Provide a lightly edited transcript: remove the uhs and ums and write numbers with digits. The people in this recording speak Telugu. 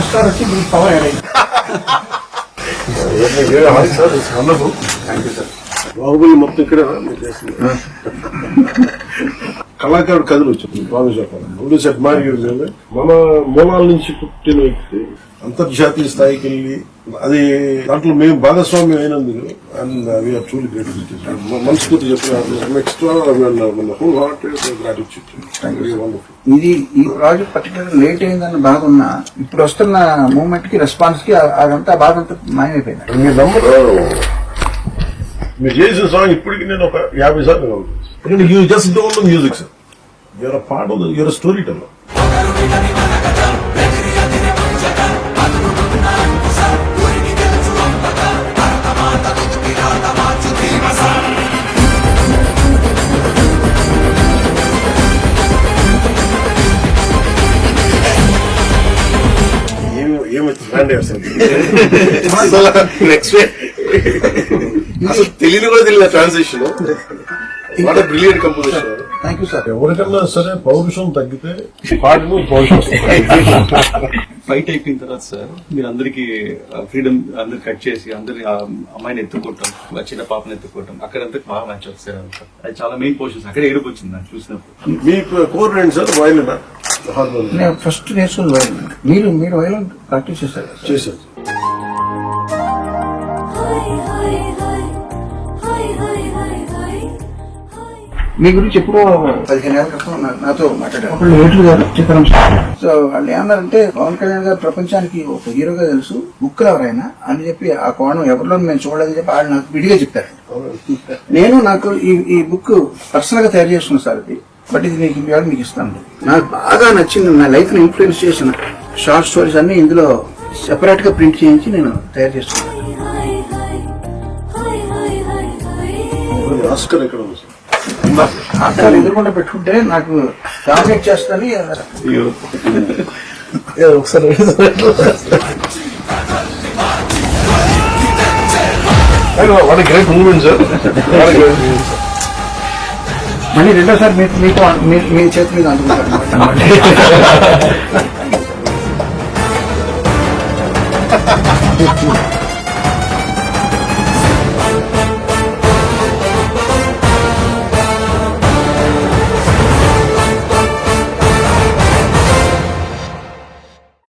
స్టార్ వచ్చి మీకు పవర్ యాడ్ అయింది. బాహుబలి మొత్తం ఇక్కడ మీరు చేస్తున్నారు. కళాకారుడు కథలు వచ్చింది బాగా చెప్పాలి. సెట్ మారి మన మూలాల నుంచి పుట్టిన వ్యక్తి అంతర్జాతీయ స్థాయికి వెళ్ళి అది దాంట్లో మేము భాగస్వామ్యం అయినందుకు అండ్ వీఆర్ ట్రూలీ గ్రేట్. మనస్ఫూర్తి చెప్పిన ఎక్స్ట్రా హోల్ హార్టెడ్ గ్రాటిట్యూడ్. ఇది ఈ ప్రాజెక్ట్ పర్టికులర్ లేట్ అయిందన్న బాధ ఉన్నా ఇప్పుడు వస్తున్న మూవ్మెంట్ కి రెస్పాన్స్ కి అదంతా బాధ అంతా మాయమైపోయింది. మీ నంబర్ మీరు చేసిన సాంగ్ ఇప్పటికి నేను ఒక 50 సార్లు ఎందుకంటే you just don't know music sir. You're a part of your storyteller. తెలియదు కూడా తెలియదు transaction. What brilliant composition. Thank you sir. ఎవరికన్నా సరే పౌరుషం తగ్గితే పాటలు పౌరుషం ఫైట్ అయిపోయిన తర్వాత సార్ మీరు అందరికి ఫ్రీడమ్ అందరు కట్ చేసి అందరి అమ్మాయిని ఎత్తుకోవటం చిన్న పాపని ఎత్తుకోవటం అక్కడంతా బాగా మ్యాచ్ వస్తారు. అది చాలా మెయిన్ పోర్షన్స్ అక్కడ ఏడుపు వచ్చింది నాకు చూసినప్పుడు. మీ core range sir violin harmonium? నేను ఫస్ట్ నేర్చుకుని వైలిన్. మీరు వైలిన్ ప్రాక్టీస్ చేశారు? చేశారు. మీ గురించి ఎప్పుడో 15 ఏళ్ల క్రితం నాతో మాట్లాడారు అప్పుడు ఏట్లు గారు చిత్రం. సో వాళ్ళు ఏమన్నారంటే పవన్ కళ్యాణ్ గారు ప్రపంచానికి ఒక హీరోగా తెలుసు, బుక్ ఎవరైనా అని చెప్పి ఆ కోణం ఎవరిలో మేము చూడలేదని చెప్పి వాళ్ళు నాకు విడిగా చెప్పారు. నేను నాకు ఈ బుక్ పర్సనల్ గా తయారు చేసుకున్నాను సార్. ఇది బట్ ఇది మీకు ఇస్తాను. నాకు బాగా నచ్చింది, నా లైఫ్ ని ఇన్ఫ్లుయెన్స్ చేసిన షార్ట్ స్టోరీస్ అన్ని ఇందులో సెపరేట్ గా ప్రింట్ చేయించి నేను తయారు చేసుకున్నాను. ఆస్కర్ ఎక్కడ ఉంది సార్? అక్కడ ఎదురుకుండా పెట్టుకుంటే నాకు డామినేట్ చేస్తాను. ఒకసారి what a great moment sir. మళ్ళీ రెండోసారి మీకు మీ చేతి మీద అందుకుంటారు.